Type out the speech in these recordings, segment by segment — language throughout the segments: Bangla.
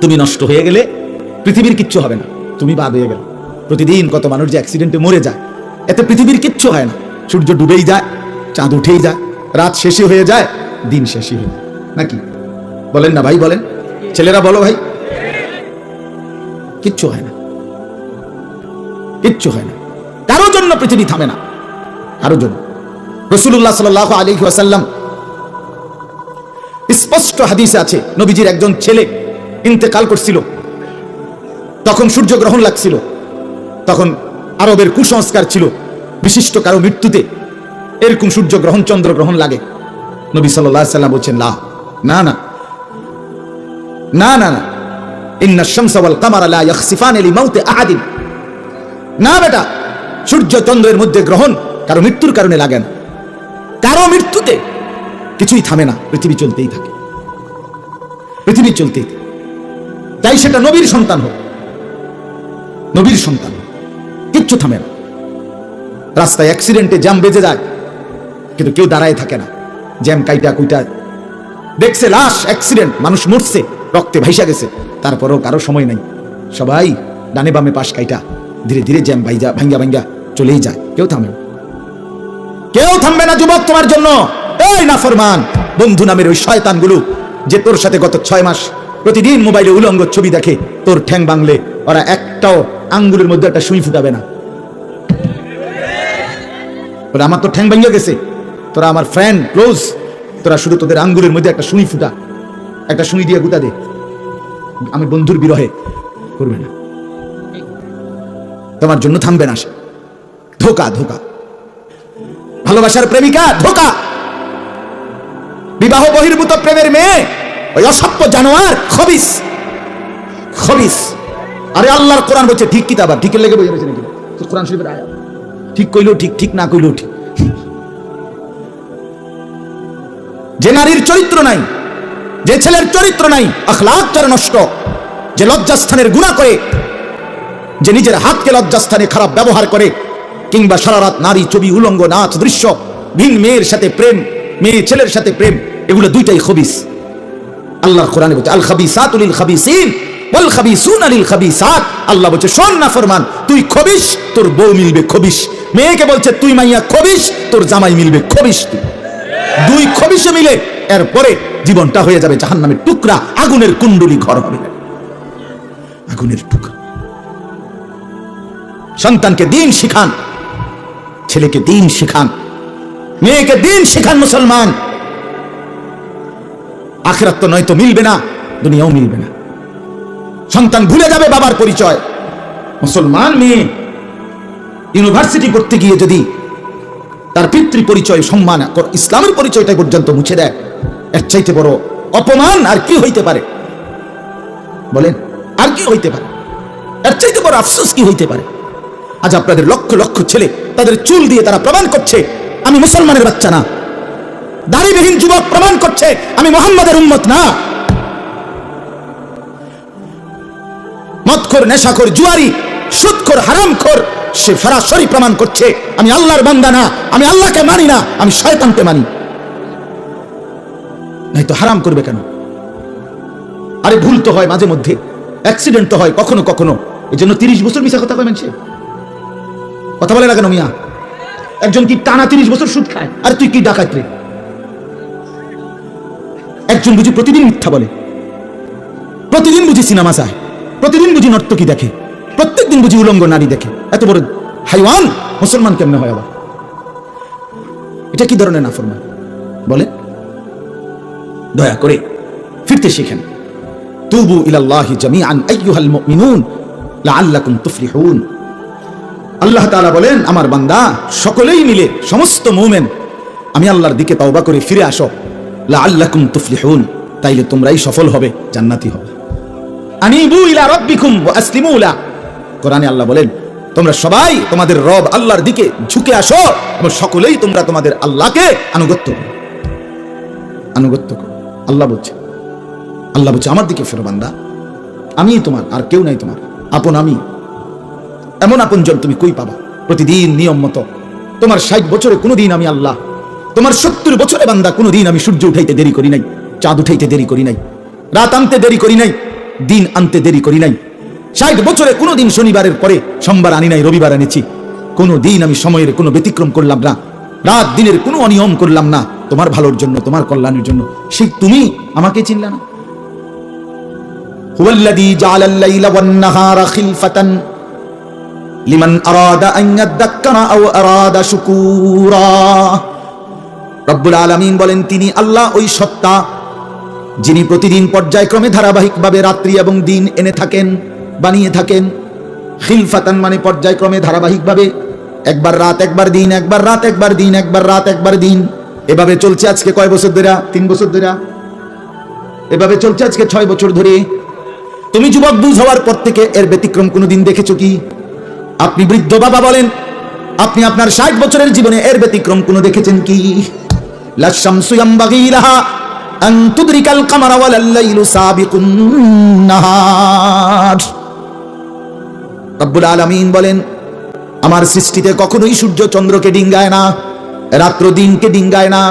তুমি নষ্ট হয়ে গেলে পৃথিবীর কিচ্ছু হবে না, তুমি বাদ হয়ে গেলে। প্রতিদিন কত মানুষ যে অ্যাক্সিডেন্টে মরে যায়, এতে পৃথিবীর কিচ্ছু হয় না। সূর্য ডুবেই যায়, চাঁদ উঠেই যায়, রাত শেষই হয়ে যায়, দিন শেষই হয়ে যায়, নাকি বলেন না ভাই? বলেন, ছেলেরা বলো ভাই। কিচ্ছু হয় না, কিচ্ছু হয় না। কারোর জন্য পৃথিবী থামে না, কারোর জন্য। রাসূলুল্লাহ সাল্লাল্লাহু আলাইহি ওয়াসাল্লাম স্পষ্ট হাদিসে আছে, নবীজির একজন ছেলে ইন্তেকাল করছিল, তখন সূর্যগ্রহণ লাগছিল। তখন আরবের কুসংস্কার ছিল, বিশিষ্ট কারো মৃত্যুতে এরকম সূর্যগ্রহণ চন্দ্রগ্রহণ লাগে। নবী সাল্লাল্লাহু আলাইহি ওয়াসাল্লাম বলছেন, না না না না না না, ইন্নাশ শামসা ওয়াল কামারা লা ইয়াখসিফান লিমাউতি আহাদিন। না বেটা, সূর্য চন্দ্রের মধ্যে গ্রহণ কারো মৃত্যুর কারণে লাগে না, কারো মৃত্যুতে কিছুই থামে না, পৃথিবী চলতেই থাকে, পৃথিবী চলতেই থাকে। তাই সেটা নবীর সন্তান হোক, নবীর সন্তান, কিচ্ছু থামে না। রাস্তায় অ্যাক্সিডেন্টে জ্যাম বেজে যায়, কিন্তু কেউ দাঁড়ায় থাকে না। জ্যাম কাইটা কুইটা দেখছে, লাশ, অ্যাক্সিডেন্ট, মানুষ মরছে, রক্তে ভাইসা গেছে, তারপরেও কারো সময় নাই। সবাই ডানে বামে পাশ কাইটা ধীরে ধীরে জ্যাম ভাঙ্গা ভাঙ্গা চলেই যায়, কেউ থামে না, কেউ থামবে না। যুবক, তোমার জন্য এই নাফরমান বন্ধু নামের ওই শয়তানগুলো, যে তোর সাথে গত 6 মাস প্রতিদিন মোবাইলে উলঙ্গ ছবি দেখে, তোর ঠ্যাং বাংলে ওরা একটাও আঙ্গুলের মধ্যে একটা সুই ফুটাবে না। ওরা আমার তো ঠ্যাং ভাঙ্গা গেছে, তোরা আমার ফ্রেন্ড ক্লোজ, তোরা শুধু তোদের আঙ্গুলের মধ্যে একটা সুই ফুটা, একটা সুই দিয়ে গুতা দে, আমি বন্ধুর বিরহে করবে না, তোমার জন্য থামবে না। ধোকা, ধোকা, ভালোবাসার প্রেমিকা ধোকা, বিবাহ বহির্ভূত প্রেমের মেয়ে ওই অসভ্য জানোয়ার, খবিস, খবিস। আরে আল্লাহর কোরআন বলছে ঠিক কিতাব, আর ঠিকের লেগে বসে নাকি কোরআন শরীফের আয়াত, ঠিক কইলেও ঠিক, ঠিক না কইলেও ঠিক। যে নারীর চরিত্র নাই, যে ছেলের চরিত্র নাই, আখলাক যার নষ্ট, যে লজ্জাস্থানের গুনাহ করে, যে নিজের হাতকে লজ্জাস্থানে খারাপ ব্যবহার করে, কিংবা সারা রাত নারী ছবি, উলঙ্গ নাচ দৃশ্য, ভিন মেয়ের সাথে প্রেম, মেয়ে ছেলের সাথে প্রেম, এগুলো দুইটাই খবিস। আল্লাহর কোরআনে বলছে আল খাবিসাতু লিল খাবিসিন ওয়াল খাবিসুনা লিল খাবিসাত। আল্লাহ বলছে শোন না ফরমান, তুই খবিস, তোর বউ মিলবে খবিস। মেয়েকে বলছে তুই মাইয়া খবিস, তোর জামাই মিলবে খবিস। দুই খবিসে মিলে এরপরে জীবনটা হয়ে যাবে জাহান্নামের টুকরা, আগুনের কুণ্ডলী ঘর হবে, আগুনের টুকরা। সন্তানকে দিন শিখান, ছেলেকে দিন শিখান, মেয়েকে দিন শিখান। মুসলমান, আখিরাত তো নয়তো মিলবে না, দুনিয়াও মিলবে না। সন্তান ভুলে যাবে বাবার পরিচয়। মুসলমান মেয়ে ইউনিভার্সিটি পড়তে গিয়ে যদি তার পিতৃ পরিচয়, সম্মান, ইসলামের পরিচয়টা পর্যন্ত মুছে দেয়, এর চাইতে বড় অপমান আর কি হইতে পারে? বলেন, আর কি হইতে পারে? এর চাইতে বড় আফসোস কি হইতে পারে? আজ আপনাদের লক্ষ লক্ষ ছেলে তাদের চুল দিয়ে তারা প্রমাণ করছে আমি মুসলমানের বাচ্চা না। দাড়িবিহীন যুবক প্রমাণ করছে আমি মুহাম্মাদের উম্মত না। মদখোর, নেশাখোর, জুয়ারি, সুদখোর, হারামখোর, সে সরাসরি প্রমাণ করছে আমি আল্লাহর বান্দা না, আমি আল্লাহকে মানি না, আমি শয়তানকে মানি। নাই তো হারাম করবে কেন? আরে ভুল তো হয় মাঝে মধ্যে, অ্যাক্সিডেন্ট তো হয় কখনো কখনো, এই জন্য 30 বছর মিশা কথা কয় মানুষে। কথা বলে না কেন মিয়া? একজন কি টানা 30 বছর সুদ খায়, আর তুই কি ডাকাত রে? একজন বুঝি প্রতিদিন মিথ্যা বলে, প্রতিদিন বুঝি সিনেমা চায়, প্রতিদিন বুঝি নর্তকী দেখে, প্রত্যেকদিন বুঝি উলঙ্গ নারী দেখে। এত বড় হাইওয়ান মুসলমান কেমনে হয় আবার? এটা কি ধরনের নাফরমান বলে? দয়া করে ফিরতে শিখেন। তুবু ইলাল্লাহি জামিআন আইয়ুহাল মুমিনুন লাআল্লাকুম তুফলিহুন। আল্লাহ তাআলা বলেন, আমার বান্দা সকলেই মিলে, সমস্ত মুমিন, আমি আল্লাহর দিকে তওবা করে ফিরে আসো, লাআল্লাকুম তুফলিহুন, তাইলে তোমরাই সফল হবে, জান্নাতি হবে। আনিবু ইলা রাব্বিকুম ওয়া আসলিমু লা। কোরআনে আল্লাহ বলেন, তোমরা সবাই তোমাদের রব আল্লাহর দিকে ঝুঁকে আসো এবং সকলেই তোমরা তোমাদের আল্লাহকে আনুগত্য করো, আনুগত্য করো। আল্লাহ বলছে, আল্লাহ বলছে আমার দিকে ফেরো বান্দা, আমি তোমার, আর কেউ নাই তোমার আপন। আমি এমন আপনজন তুমি কই পাবা? প্রতিদিন নিয়ম মতো তোমার 60 বছরে কোনোদিন আমি আল্লাহ, তোমার 70 বছরে বান্দা কোনোদিন আমি সূর্য উঠাইতে দেরি করি নাই, চাঁদ উঠাইতে দেরি করি নাই, রাত আনতে দেরি করি নাই, দিন আনতে দেরি করি নাই। 60 বছরে কোনো দিন শনিবারের পরে সোমবার আনি নাই, রবিবার এনেছি। কোনো দিন আমি সময়ের কোনো ব্যতিক্রম করলাম না, রাত দিনের কোনো অনিয়ম করলাম না, তোমার ভালোর জন্য, তোমার কল্যাণের জন্য। সেই তুমি আমাকে চিনলা না? হুয়াল্লাযী জাআলাল লাইলা ওয়ান নাহারা খিলফাতান লিমান আরাদা আন ইয়াদ্দাক্কারা আও আরাদা শুকুরা। রব্বুল আলামিন বলেন, তিনি আল্লাহ ওই সত্তা যিনি প্রতিদিন পর্যায়ক্রমে ধারাবাহিকভাবে রাত্রি এবং দিন এনে থাকেন, বানিয়ে থাকেন। খিলফাতান মানে পর্যায়ক্রমে ধারাবাহিকভাবে, একবার রাত একবার দিন, একবার রাত একবার দিন, একবার রাত একবার দিন। এভাবে চলছে আজকে কয় বছর ধরে? 3 বছর ধরে। এভাবে চলছে আজকে 6 বছর ধরে। তুমি যুবক বুঝ হওয়ার পর থেকে এর ব্যতিক্রম কোনোদিন দেখেছো কি? আপনি বৃদ্ধ বাবা বলেন, আপনি আপনার 60 বছরের জীবনে এর ব্যতিক্রম কোনো দেখেছেন কি? লা শামসু ইয়ামবাগি লাহা আন তুদরিকাল কামারা ওয়ালাল লাইলু সাবিকুন নাহার। রব্বুল আলামিন বলেন, আমার সৃষ্টিতে কখনোই সূর্য চন্দ্রকে ডিঙ্গায় না, রাত্র দিনকে ডিঙ্গায় না।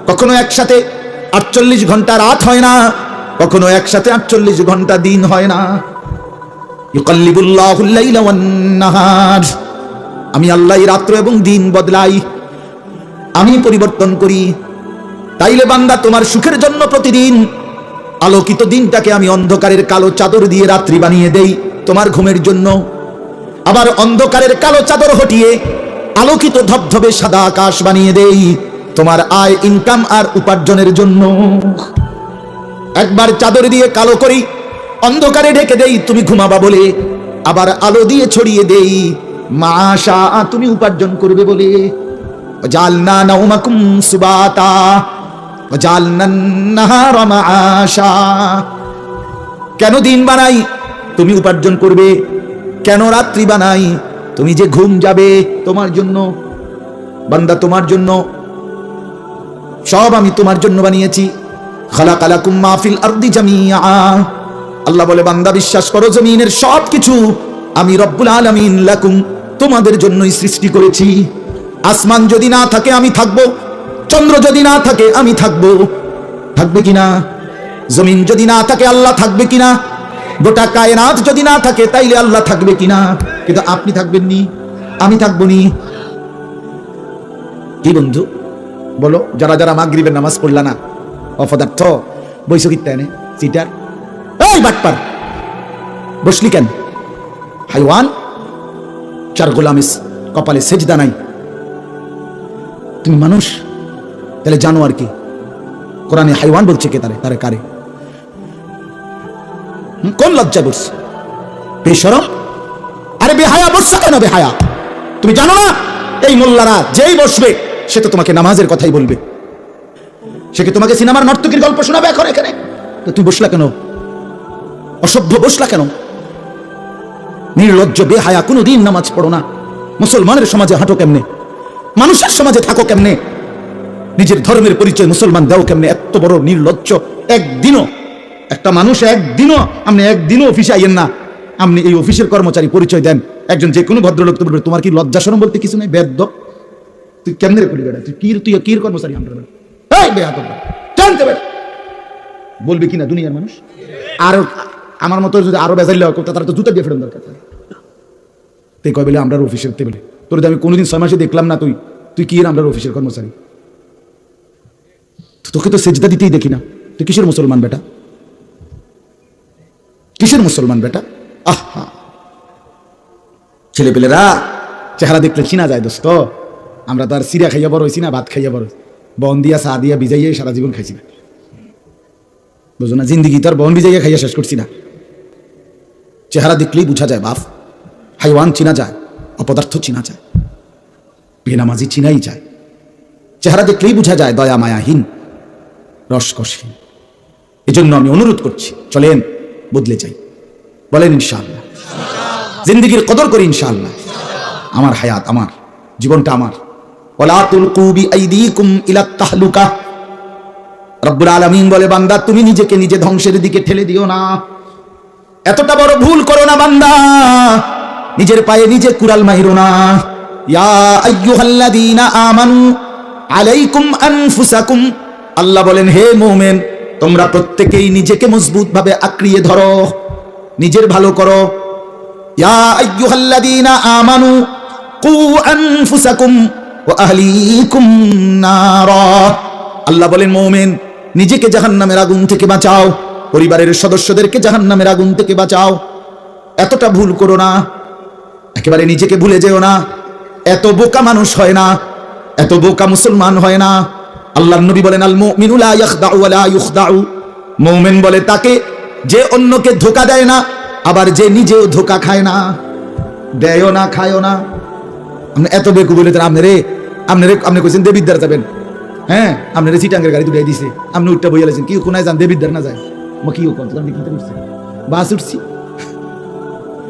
কখনো একসাথে 48 ঘন্টা রাত হয় না, কখনো একসাথে 48 ঘন্টা দিন হয় না। ইউকাল্লিবুল্লাহুল লাইলা ওয়ান নাহার। আমি আল্লাহ রাত্র এবং দিন বদলাই, আমি পরিবর্তন করি। তাইলে বান্দা, তোমার সুখের জন্য প্রতিদিন আলোকিত দিনটাকে আমি অন্ধকারের কালো চাদর দিয়ে রাত্রি বানিয়ে দেই তোমার ঘুমের জন্য। আবার অন্ধকারের কালো চাদর হটিয়ে আলোকিত ধবধবে সাদা আকাশ বানিয়ে দেই তোমার আয়, ইনকাম আর উপার্জনের জন্য। একবার চাদর দিয়ে কালো করি, অন্ধকারে ঢেকে দেই তুমি ঘুমাবা বলে, আবার আলো দিয়ে ছড়িয়ে দেই মাশা তুমি উপার্জন করবে বলে। জালনা নাউমাকুম সুবাতা জালনান নাহারা মাআশা। কেন দিন বানাই? তুমি উপার্জন করবে। কেন রাত্রি বানাই? তুমি যে ঘুম যাবে তোমার জন্য। বান্দা, তোমার জন্য সব আমি তোমার জন্য বানিয়েছি। খালাকালাকুম মা ফিল আরদি জামিআ। আল্লাহ বলে, বান্দা বিশ্বাস করো, জমিনের সব কিছু আমি রব্বুল আলামিন লাকুম তোমাদের জন্যই সৃষ্টি করেছি। আসমান যদি না থাকে আমি থাকবো, চন্দ্র যদি না থাকে আমি থাকবো। থাকবে কিনা? জমিন যদি না থাকে আল্লাহ থাকবে কিনা? গোটা কায়নাত যদি না থাকে তাইলে আল্লাহ থাকবে কিনা? কিন্তু আপনি থাকবেন নি, আমি থাকবো নি। কি বন্ধু বলো, যারা যারা মাগরিবের নামাজ পড়লা না, অপদার্থ বৈশ কিত্তানে সিটার, এই বাটপার বসলি কেন? হাইওয়ান, 4 গোলামিস কপালে সেজদা নাই, তুমি মানুষ? তাহলে জানো আর কি? কোরআনে হাইওয়ান বলছে কে? তারে কারে? কোন লজ্জা বলছে? বেশরম, আরে বেহায়া বলছো কেন? বেহায়া, তুমি জানো না এই মোল্লারা যেই বসবে সে তো তোমাকে নামাজের কথাই বলবে, সে কি তোমাকে সিনেমার নর্তকীর গল্প শোনাবে এখন এখানে? তো তুমি বসলা কেন? অসভ্য বসলা কেন? নির্লজ্জ বেহায়া, কোনোদিন নামাজ পড়ো না। মুসলমানের সমাজে হাঁটো কেমনে? মানুষের সমাজে থাকো কেমনে? নিজের ধর্মের পরিচয় মুসলমান দাও কেমনে? এত বড় নির্লজ্জ। একদিনও একটা মানুষ একদিনও অফিসে আইয়েন না, আপনি এই অফিসের কর্মচারী পরিচয় দেন, একজন যে কোনো ভদ্রলোক তো বলবে তোমার কি লজ্জা শরম বলতে কিছু নেই? বেদ্য, তুই কেমনে করে বেড়া? তুই কির কর্মচারী? আমরা জানতে পারে বলবি কিনা দুনিয়ার মানুষ? আর আমার মতো যদি আরো বেজাইলে তারা তো জুতা দিয়ে ফেরত দরকার। তুই কয় বলে আমরা অফিসের বলে, তোর আমি কোনোদিন 6 মাসে দেখলাম না, তুই কি আমরা অফিসের কর্মচারী? তোকে তো সেজদা দিতেই দেখি না। তুই কিসের মুসলমান বেটা? কিসের মুসলমান বেটা? আহা, ছেলে পেলেরা চেহারা দেখলে চিনা যায় দোস্ত। আমরা তো আর সিরা খাইয়া বড় হয়েছি না, ভাত খাইয়া বড়, বন দিয়া চা দিয়া ভিজাইয়া সারা জীবন খাইছি না, বুঝো না? জিন্দিগি তো আর বন ভিজাইয়া খাইয়া শেষ করছি না। চেহারা দেখলেই বোঝা যায় বাপ, হাইওয়ান চিনা যায়, অপদার্থ চিনা যায়, বেনামাজি চিনাই যায়। চেহারা দেখলেই বোঝা যায় দয়া মায়াহীন, রসকসহীন। এজন্য আমি অনুরোধ করছি, চলেন বদলে যাই, বলেন ইনশাআল্লাহ। জিন্দিগির কদর করি ইনশাআল্লাহ। আমার হায়াত আমার, জীবনটা আমার। ওয়ালা তুলকু বিআইদিকুম ইলা তাহলুকা। রব্বুল আলামিন বলে, বান্দা তুমি নিজেকে নিজে ধ্বংসের দিকে ঠেলে দিও না। এতটা বড় ভুল করো না বান্দা, নিজের পায়ে নিজে কুড়াল মাইরো না। ইয়া আইয়ুহাল্লাযীনা আমানু আলাইকুম আনফুসাকুম। আল্লাহ বলেন, হে মুমিন, তোমরা প্রত্যেকেই নিজেকে মজবুত ভাবে আঁকড়িয়ে ধরো। নিজের ভালো করো। ইয়া আইয়ুহাল্লাযীনা আমানু কু আনফুসাকুম ওয়া আহলিকুম নারা। আল্লাহ বলেন, মুমিন নিজেকে জাহান্নামের আগুন থেকে বাঁচাও, পরিবারের সদস্যদেরকে জাহান্নামের আগুন থেকে বাঁচাও। এতটা ভুল করো না, একেবারে নিজেকে ভুলে যেও না। এত বোকা মানুষ হয় না, এত বোকা মুসলমান হয় না। আল্লাহর নবী বলেন, আল মুমিনু লা ইয়াখদাউ ওয়া লা ইউখদাউ। মুমিন বলে তাকে যে অন্যকে ধোঁকা দেয় না, আবার যে নিজেও ধোঁকা খায় না। দেয়ও না, খায়ও না। আপনি এত বেকু বলে আপনি কইছেন দেবিদ্দার যাবেন, হ্যাঁ আপনার চিটাঙ্গের গাড়ি দুটাই দিছে, আপনি উঠটা বইয়া লাইছেন, কি কোনায় যান দেবিদ্দার না যায়। কি বাস উঠছি,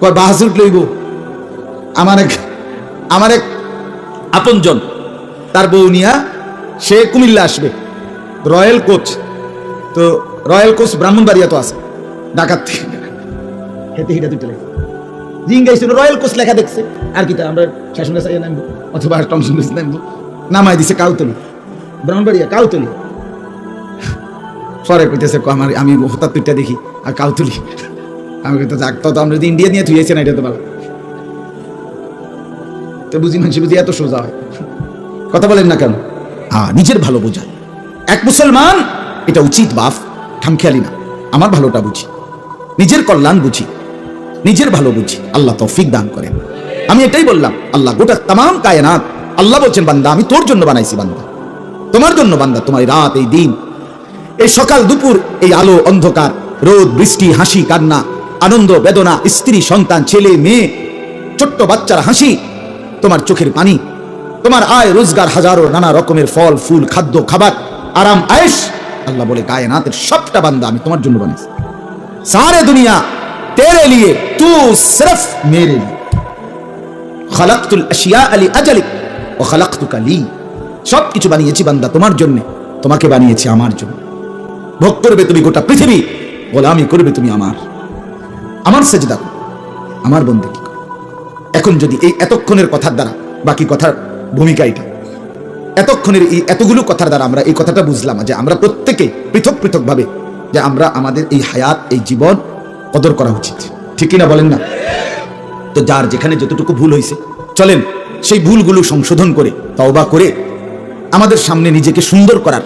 কয় বাস উঠ লইব। আমার এক আপনজন, তার বউ নিয়া সে কুমিল্লা আসবে, রয়্যাল কোচ। তো রয়্যাল কোচ ব্রাহ্মণবাড়িয়া তো আছে, ঢাকার থেকে হেঁটে হেঁটে দুইটা লেখা জিঙ্গাইছিল, রয়্যাল কোচ লেখা দেখছে। আর কি আমরা শাসনের চাইয়া নামবো অথবা টমসন নামবো, নামাই দিছে কাউতলি, ব্রাহ্মণবাড়িয়া কাউতলি। পরে কইতেছে আমি হঠাৎ দুইটা দেখি আর কাউতলি। আমি কইতে যাক, তো আমরা যদি ইন্ডিয়া নিয়ে থুয়েছে না, এটা তো ভালো। তো বুঝি মানুষ বুঝি এত সোজা হয়, কথা বলেন না কেন? নিজের ভালো বোঝা এক মুসলমান, এটা উচিত বাপ, খামখেয়ালি না। আমার ভালোটা বুঝি, নিজের কল্যাণ বুঝি, নিজের ভালো বুঝি। আল্লাহ তৌফিক দান করেন। আমি এটাই বললাম, আল্লাহ গোটা তামাম কায়নাত, আল্লাহ বলছেন বান্দা আমি তোর জন্য বানাইছি, বান্দা তোমার জন্য, বান্দা তোমার এই রাত, এই দিন, এই সকাল দুপুর, এই আলো অন্ধকার, রোদ বৃষ্টি, হাসি কান্না, আনন্দ বেদনা, স্ত্রী সন্তান, ছেলে মেয়ে, ছোট্ট বাচ্চার হাসি, তোমার চোখের পানি, তোমার আয় রোজগার, হাজারো নানা রকমের ফল ফুল, খাদ্য খাবার, আরাম আয়েশ। আল্লাহ বলে কায়নাতের সবটা বান্দা আমি তোমার জন্য বানাইছি। সারে দুনিয়া তেরে লিয়ে, তু সিরফ মেরে লিয়ে। খালাকতুল আশিয়া লি আজালিক ওয়া খালাকতুকা লি। সবকিছু বানিয়েছি বান্দা তোমার জন্য, তোমাকে বানিয়েছি আমার জন্য। ভোগ করবে তুমি গোটা পৃথিবী, গোলামি করবে তুমি আমার সেজদা করো, আমার বন্দেগী করো। এখন যদি এই এতক্ষণের কথার দ্বারা, বাকি কথার ভূমিকা এটা, এতক্ষণের এই এতগুলো কথার দ্বারা আমরা এই কথাটা বুঝলাম যে আমরা প্রত্যেকে পৃথক পৃথক ভাবে যে আমরা আমাদের এই হায়াত, এই জীবন কদর করা উচিত, ঠিক কিনা বলেন না? তো যার যেখানে যতটুকু ভুল হয়েছে, চলেন সেই ভুলগুলো সংশোধন করে, তওবা করে, আমাদের সামনে নিজেকে সুন্দর করার,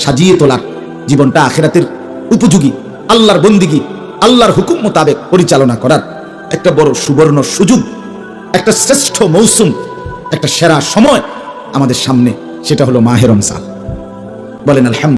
সাজিয়ে তোলার, জীবনটা আখিরাতের উপযোগী, আল্লাহর বন্দিগি, আল্লাহর হুকুম মোতাবেক পরিচালনা করার একটা বড় সুবর্ণ সুযোগ, একটা শ্রেষ্ঠ মৌসুম, একটা সেরা সময় আমাদের সামনে, সেটা হলো মাহে রমজান। বলেন আলহামদুলিল্লাহ।